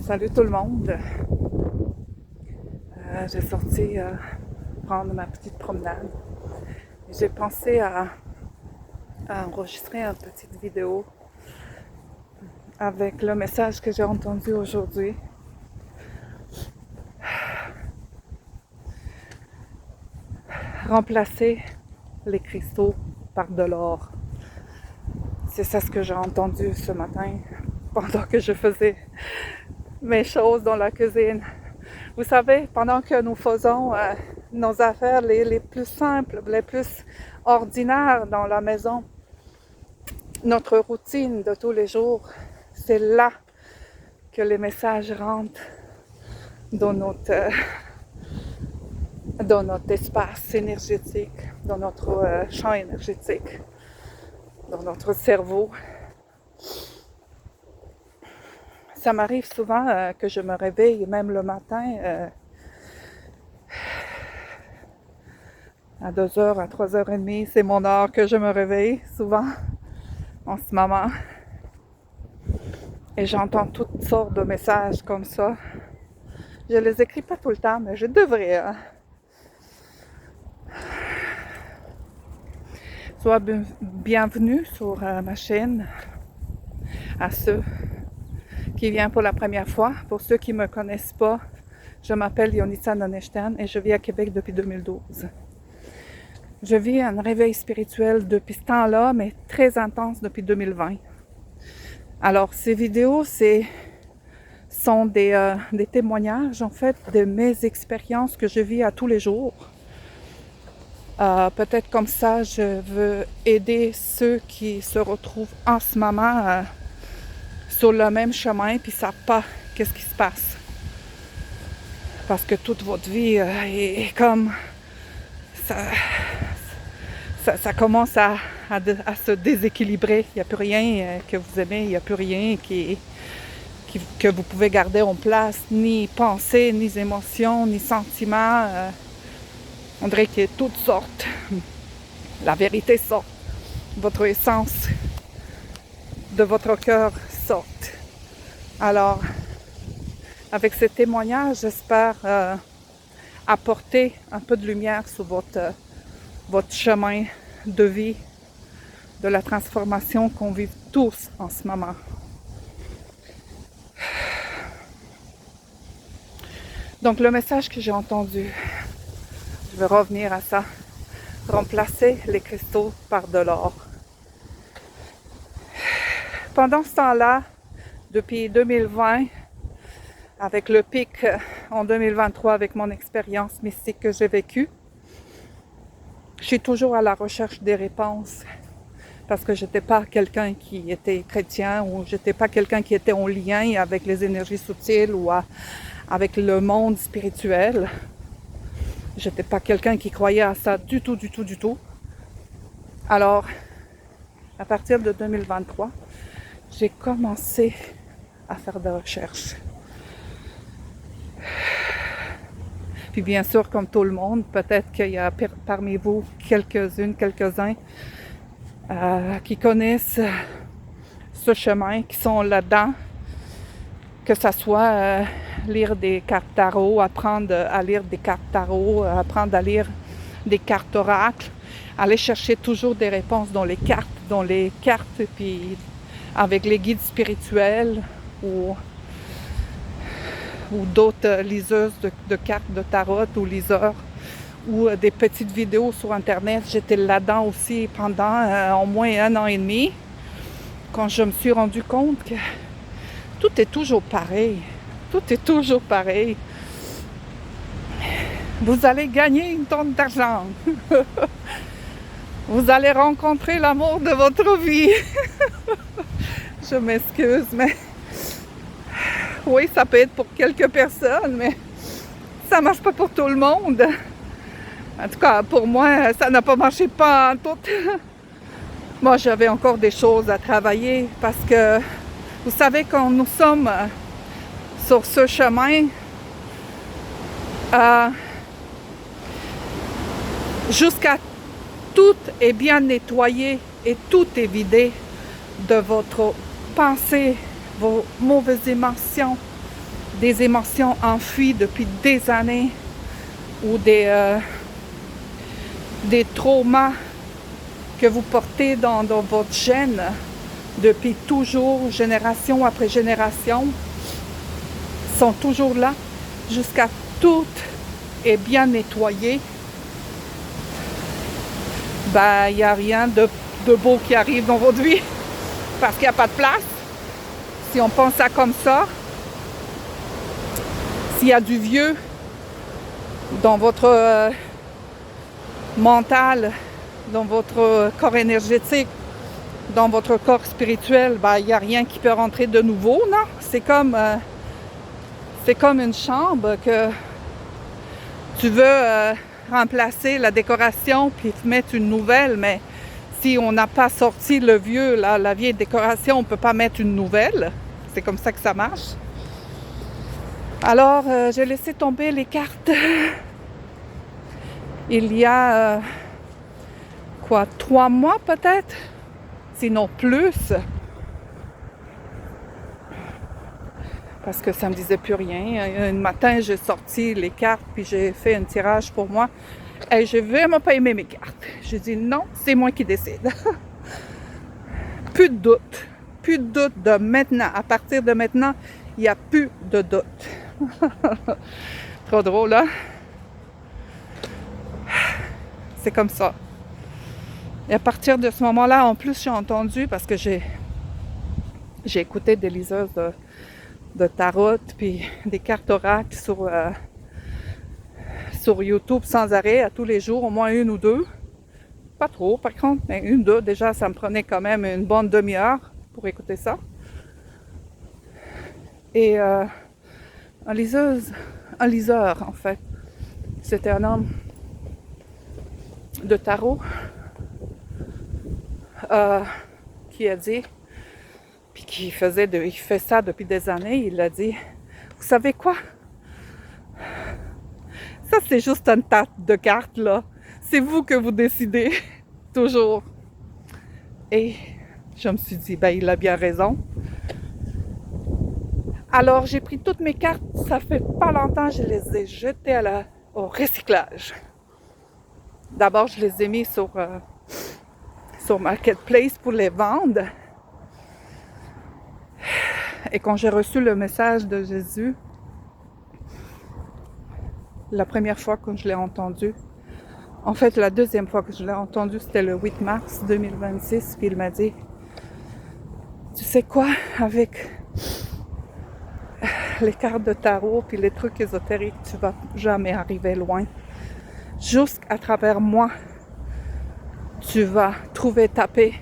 Salut tout le monde. J'ai sorti prendre ma petite promenade. J'ai pensé à enregistrer une petite vidéo avec le message que j'ai entendu aujourd'hui. Remplacer les cristaux par de l'or. C'est ça ce que j'ai entendu ce matin pendant que je faisais mes choses dans la cuisine. Vous savez, pendant que nous faisons nos affaires les plus simples, les plus ordinaires dans la maison, notre routine de tous les jours, c'est là que les messages rentrent dans notre espace énergétique, dans notre champ énergétique, dans notre cerveau. Ça m'arrive souvent que je me réveille, même le matin, à 2h, à 3h30, c'est mon heure que je me réveille souvent en ce moment. Et j'entends toutes sortes de messages comme ça. Je les écris pas tout le temps, mais je devrais. Sois bienvenue sur ma chaîne à ceux qui viennent pour la première fois. Pour ceux qui ne me connaissent pas, je m'appelle Yonitsa Noneshtan et je vis à Québec depuis 2012. Je vis un réveil spirituel depuis ce temps-là, mais très intense depuis 2020. Alors, ces vidéos, sont des témoignages, en fait, de mes expériences que je vis à tous les jours. Peut-être comme ça, je veux aider ceux qui se retrouvent en ce moment sur le même chemin puis ne savent pas qu'est-ce qui se passe. Parce que toute votre vie est comme... Ça commence à se déséquilibrer. Il n'y a plus rien que vous aimez, il n'y a plus rien que vous pouvez garder en place, ni pensées, ni émotions, ni sentiments. On dirait que toutes sortent. La vérité sort. Votre essence de votre cœur sort. Alors, avec ces témoignages, j'espère apporter un peu de lumière sur votre chemin de vie, de la transformation qu'on vit tous en ce moment. Donc, le message que j'ai entendu, je vais revenir à ça. Remplacer les cristaux par de l'or. Pendant ce temps-là, depuis 2020, avec le pic en 2023, avec mon expérience mystique que j'ai vécue, je suis toujours à la recherche des réponses parce que je n'étais pas quelqu'un qui était chrétien ou je n'étais pas quelqu'un qui était en lien avec les énergies subtiles ou avec le monde spirituel. Je n'étais pas quelqu'un qui croyait à ça du tout. Alors, à partir de 2023, j'ai commencé à faire des recherches. Puis bien sûr, comme tout le monde, peut-être qu'il y a parmi vous quelques-uns qui connaissent ce chemin, qui sont là-dedans, que ce soit lire des cartes tarot, apprendre à lire des cartes tarot, apprendre à lire des cartes oracles, aller chercher toujours des réponses dans les cartes, puis avec les guides spirituels ou d'autres liseuses de cartes de tarot ou liseurs ou des petites vidéos sur Internet. J'étais là-dedans aussi pendant au moins 1 an et demi quand je me suis rendu compte que tout est toujours pareil. Tout est toujours pareil. Vous allez gagner une tonne d'argent. Vous allez rencontrer l'amour de votre vie. Je m'excuse, mais oui, ça peut être pour quelques personnes, mais ça marche pas pour tout le monde. En tout cas, pour moi, ça n'a pas marché pas en tout. Moi, j'avais encore des choses à travailler parce que, vous savez, quand nous sommes sur ce chemin, jusqu'à tout est bien nettoyé et tout est vidé de votre pensée, vos mauvaises émotions, des émotions enfuies depuis des années ou des traumas que vous portez dans votre gène depuis toujours, génération après génération, sont toujours là jusqu'à tout est bien nettoyé. Ben, il n'y a rien de beau qui arrive dans votre vie parce qu'il n'y a pas de place. Si on pense ça comme ça, s'il y a du vieux dans votre mental, dans votre corps énergétique, dans votre corps spirituel, ben, il n'y a rien qui peut rentrer de nouveau, non? C'est comme une chambre que tu veux remplacer la décoration puis mettre une nouvelle, mais si on n'a pas sorti le vieux, la vieille décoration, on ne peut pas mettre une nouvelle. C'est comme ça que ça marche. Alors, j'ai laissé tomber les cartes. Il y a 3 mois peut-être, sinon plus, parce que ça me disait plus rien. Un matin, j'ai sorti les cartes puis j'ai fait un tirage pour moi. Et j'ai vraiment pas aimé mes cartes. J'ai dit non, c'est moi qui décide. Plus de doute. Plus de doute de maintenant. À partir de maintenant, il n'y a plus de doute. Trop drôle, hein? C'est comme ça. Et à partir de ce moment-là, en plus, j'ai entendu, parce que j'ai écouté des liseuses de tarot, puis des cartes oracles sur YouTube sans arrêt, à tous les jours, au moins 1 ou 2. Pas trop, par contre, mais 1, 2, déjà, ça me prenait quand même une bonne demi-heure pour écouter ça. Et un liseur, en fait, c'était un homme de tarot qui a dit, puis qui il fait ça depuis des années, il a dit, vous savez quoi? Ça, c'est juste un tas de cartes, là. C'est vous que vous décidez, toujours. Et je me suis dit, ben, il a bien raison. Alors, j'ai pris toutes mes cartes, ça fait pas longtemps, je les ai jetées au recyclage. D'abord, je les ai mis sur Marketplace pour les vendre. Et quand j'ai reçu le message de Jésus, la première fois que je l'ai entendu, en fait, la deuxième fois que je l'ai entendu, c'était le 8 mars 2026, puis il m'a dit, tu sais quoi, avec les cartes de tarot puis les trucs ésotériques, tu vas jamais arriver loin. Jusqu'à travers moi, tu vas trouver ta paix.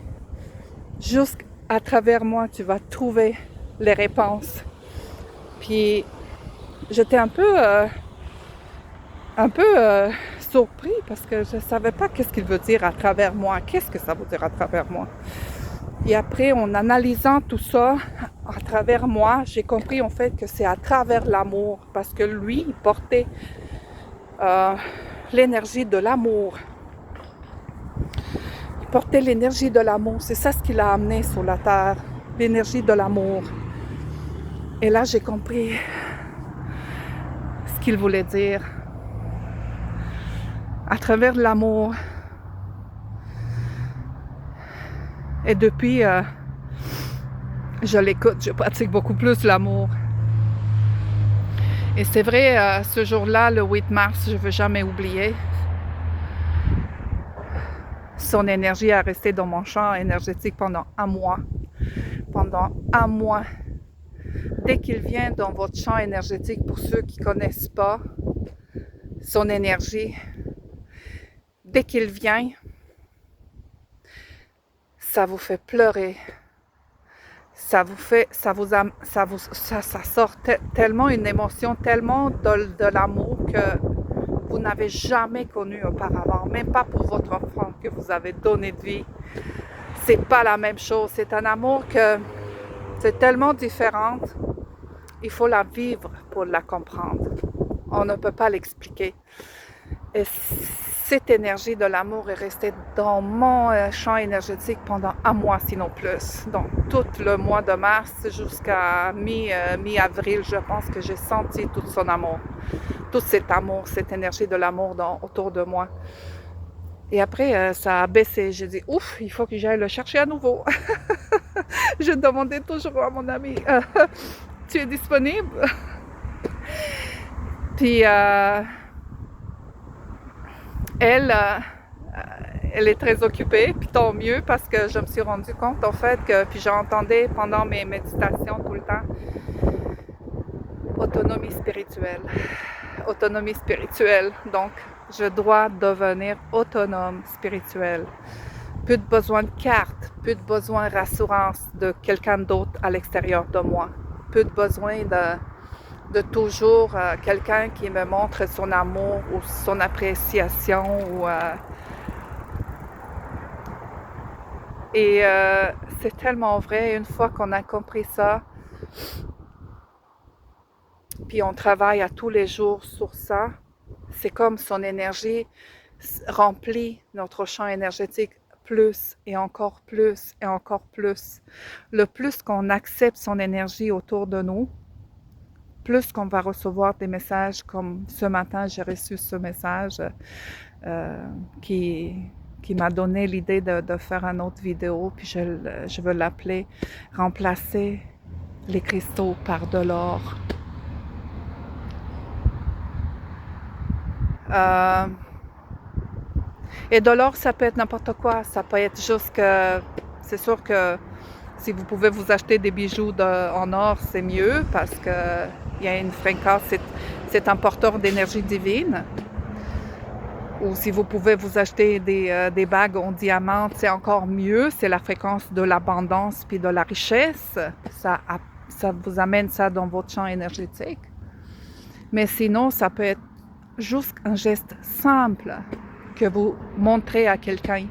Jusqu'à travers moi, tu vas trouver les réponses. Puis, j'étais un peu surpris parce que je ne savais pas qu'est-ce qu'il veut dire à travers moi. Qu'est-ce que ça veut dire à travers moi? Et après, en analysant tout ça à travers moi, j'ai compris en fait que c'est à travers l'amour. Parce que lui, il portait l'énergie de l'amour. Il portait l'énergie de l'amour. C'est ça ce qui l'a amené sur la terre. L'énergie de l'amour. Et là, j'ai compris ce qu'il voulait dire. À travers l'amour. Et depuis, je l'écoute, je pratique beaucoup plus l'amour. Et c'est vrai, ce jour-là, le 8 mars, je ne veux jamais oublier. Son énergie a resté dans mon champ énergétique pendant 1 mois. Pendant 1 mois. Dès qu'il vient dans votre champ énergétique, pour ceux qui ne connaissent pas son énergie, dès qu'il vient, ça vous fait pleurer. Ça sort tellement une émotion, tellement de l'amour que vous n'avez jamais connu auparavant, même pas pour votre enfant que vous avez donné de vie. C'est pas la même chose. C'est un amour que c'est tellement différent. Il faut la vivre pour la comprendre. On ne peut pas l'expliquer. Et cette énergie de l'amour est restée dans mon champ énergétique pendant un mois, sinon plus. Donc, tout le mois de mars jusqu'à mi-avril, je pense que j'ai senti tout son amour. Tout cet amour, cette énergie de l'amour autour de moi. Et après, ça a baissé. J'ai dit, ouf, il faut que j'aille le chercher à nouveau. Je demandais toujours à mon ami, tu es disponible? Puis, elle est très occupée, puis tant mieux parce que je me suis rendu compte en fait que, puis j'entendais pendant mes méditations tout le temps, autonomie spirituelle. Autonomie spirituelle, donc je dois devenir autonome spirituelle. Plus de besoin de carte, plus de besoin de rassurance de quelqu'un d'autre à l'extérieur de moi. Plus de besoin de toujours quelqu'un qui me montre son amour ou son appréciation ou et c'est tellement vrai. Une fois qu'on a compris ça, puis on travaille à tous les jours sur ça, c'est comme son énergie remplit notre champ énergétique plus et encore plus et encore plus. Le plus qu'on accepte son énergie autour de nous, plus qu'on va recevoir des messages comme ce matin, j'ai reçu ce message qui m'a donné l'idée de faire une autre vidéo, puis je veux l'appeler « Remplacer les cristaux par de l'or ». Et de l'or, ça peut être n'importe quoi. Ça peut être juste que, c'est sûr que si vous pouvez vous acheter des bijoux en or, c'est mieux parce qu'il y a une fréquence, c'est un porteur d'énergie divine. Ou si vous pouvez vous acheter des bagues en diamant, c'est encore mieux. C'est la fréquence de l'abondance puis de la richesse. Ça vous amène ça dans votre champ énergétique. Mais sinon, ça peut être juste un geste simple que vous montrez à quelqu'un,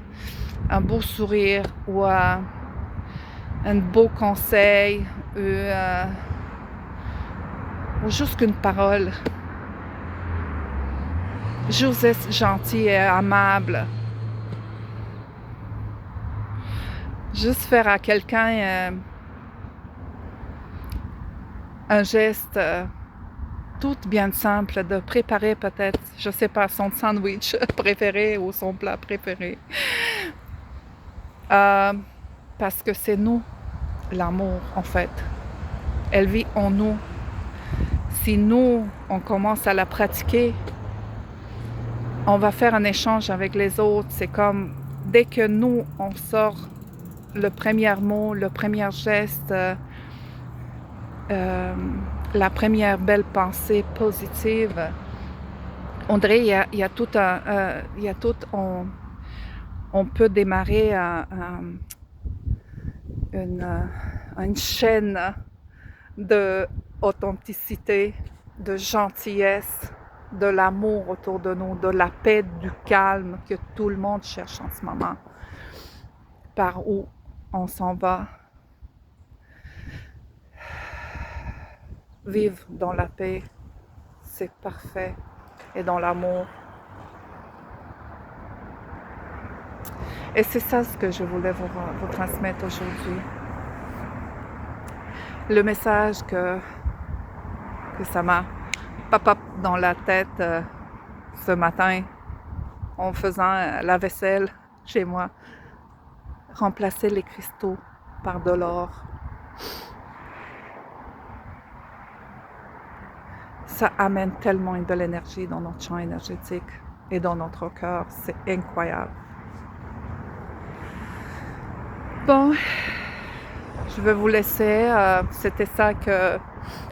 un beau sourire ou un beau conseil ou juste une parole. Juste être gentil et amable. Juste faire à quelqu'un un geste tout bien simple, de préparer peut-être, je sais pas, son sandwich préféré ou son plat préféré. Parce que c'est nous, l'amour, en fait. Elle vit en nous. Si nous, on commence à la pratiquer, on va faire un échange avec les autres. C'est comme, dès que nous, on sort le premier mot, le premier geste, la première belle pensée positive, on dirait il y a tout on peut démarrer une chaîne d'authenticité, de gentillesse, de l'amour autour de nous, de la paix, du calme que tout le monde cherche en ce moment. Par où on s'en va? Vivre dans la paix, c'est parfait, et dans l'amour. Et c'est ça ce que je voulais vous transmettre aujourd'hui. Le message que ça m'a pop-up dans la tête ce matin en faisant la vaisselle chez moi. Remplacer les cristaux par de l'or. Ça amène tellement de l'énergie dans notre champ énergétique et dans notre cœur. C'est incroyable. Bon, je vais vous laisser. C'était ça que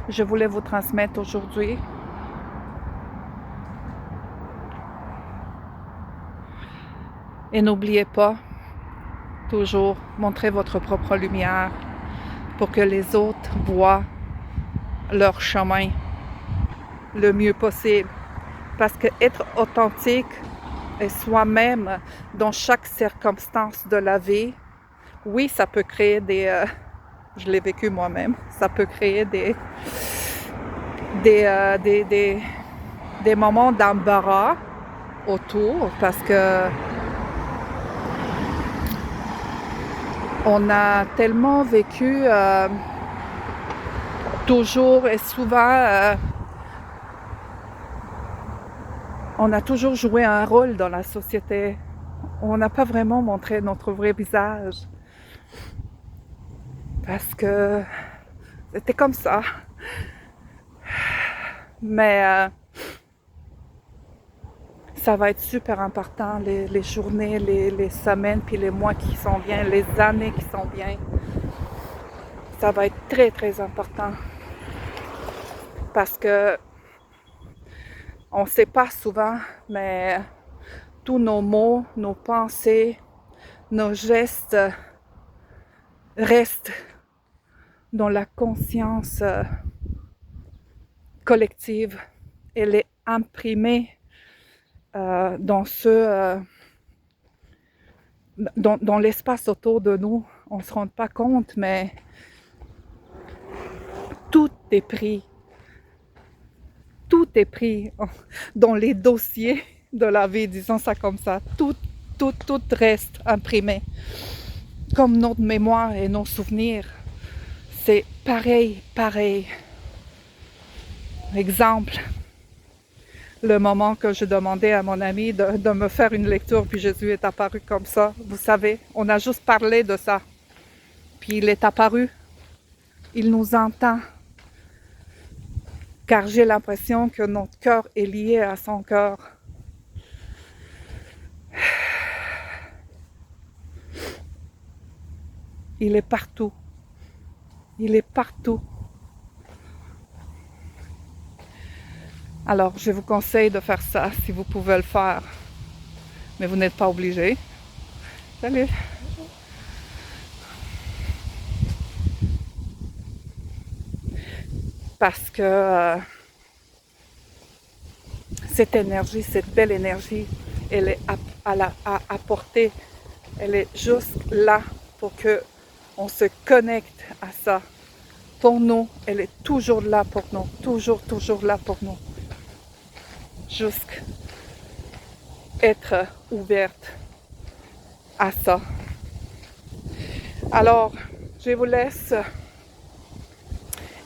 je voulais vous transmettre aujourd'hui. Et n'oubliez pas, toujours montrer votre propre lumière pour que les autres voient leur chemin le mieux possible. Parce que être authentique et soi-même dans chaque circonstance de la vie, oui, ça peut créer je l'ai vécu moi-même, ça peut créer des moments d'embarras, autour parce que on a tellement vécu toujours et souvent, on a toujours joué un rôle dans la société. On n'a pas vraiment montré notre vrai visage parce que c'était comme ça. Mais ça va être super important, les journées, les semaines, puis les mois qui s'en viennent, les années qui s'en viennent. Ça va être très, très important. Parce que on ne sait pas souvent, mais tous nos mots, nos pensées, nos gestes restent dans la conscience collective. Elle est imprimée dans dans l'espace autour de nous. On ne se rend pas compte, mais tout est pris. Tout est pris dans les dossiers de la vie, disons ça comme ça. Tout reste imprimé. Comme notre mémoire et nos souvenirs. C'est pareil. Exemple, le moment que je demandais à mon ami de me faire une lecture, puis Jésus est apparu comme ça. Vous savez, on a juste parlé de ça. Puis il est apparu. Il nous entend. Car j'ai l'impression que notre cœur est lié à son cœur. Il est partout. Il est partout. Alors, je vous conseille de faire ça si vous pouvez le faire. Mais vous n'êtes pas obligé. Salut! Parce que cette énergie, cette belle énergie, elle est à portée. Elle est juste là pour que on se connecte à ça. Pour nous, elle est toujours là pour nous. Toujours là pour nous. Juste être ouverte à ça. Alors, je vous laisse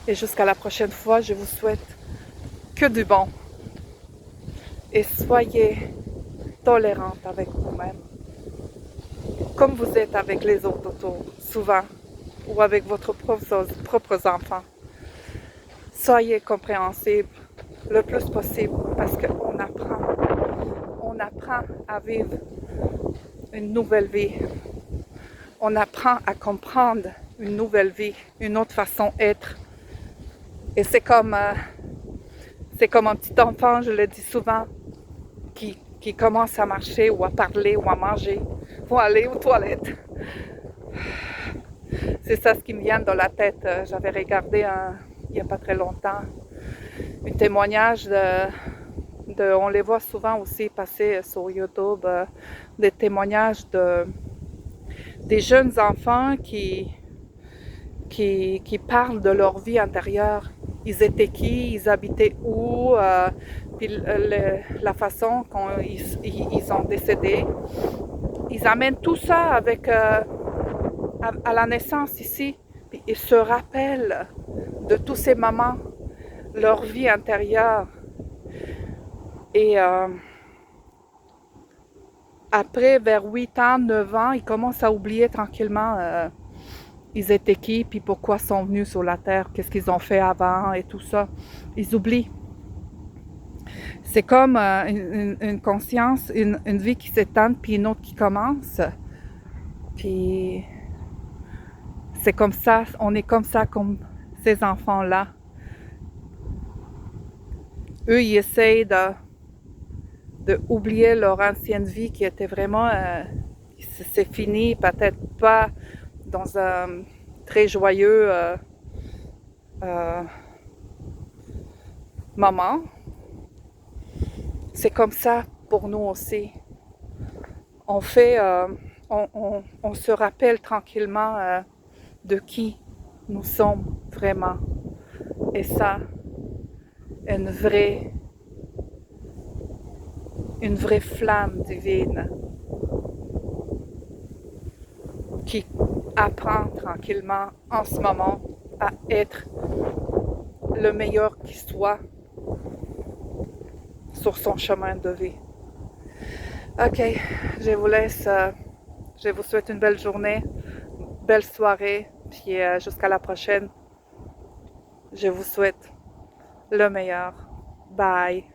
et jusqu'à la prochaine fois, je vous souhaite que du bon. Et soyez tolérante avec vous-même, comme vous êtes avec les autres autour, souvent, ou avec vos propres enfants. Soyez compréhensible le plus possible parce qu'on apprend à vivre une nouvelle vie. On apprend à comprendre une nouvelle vie, une autre façon d'être. Et c'est comme un petit enfant, je le dis souvent, qui commence à marcher ou à parler ou à manger ou à aller aux toilettes. C'est ça ce qui me vient dans la tête. J'avais regardé il n'y a pas très longtemps un témoignage on les voit souvent aussi passer sur YouTube, des témoignages des jeunes enfants qui parlent de leur vie intérieure. Ils étaient qui, ils habitaient où, puis la façon dont ils ont décédé. Ils amènent tout ça avec à la naissance ici. Puis ils se rappellent de tous ces moments, leur vie intérieure. Et après, vers 8 ans, 9 ans, ils commencent à oublier tranquillement ils étaient qui, puis pourquoi ils sont venus sur la Terre, qu'est-ce qu'ils ont fait avant et tout ça. Ils oublient. C'est comme une conscience, une vie qui s'éteint, puis une autre qui commence. Puis c'est comme ça, on est comme ça, comme ces enfants-là. Eux, ils essayent de oublier leur ancienne vie qui était vraiment, c'est fini, peut-être pas dans un très joyeux moment. C'est comme ça pour nous aussi. On fait, on se rappelle tranquillement de qui nous sommes vraiment. Et ça, une vraie une vraie flamme divine qui apprend tranquillement en ce moment à être le meilleur qui soit sur son chemin de vie. Ok, je vous laisse. Je vous souhaite une belle journée, belle soirée, puis jusqu'à la prochaine. Je vous souhaite le meilleur. Bye.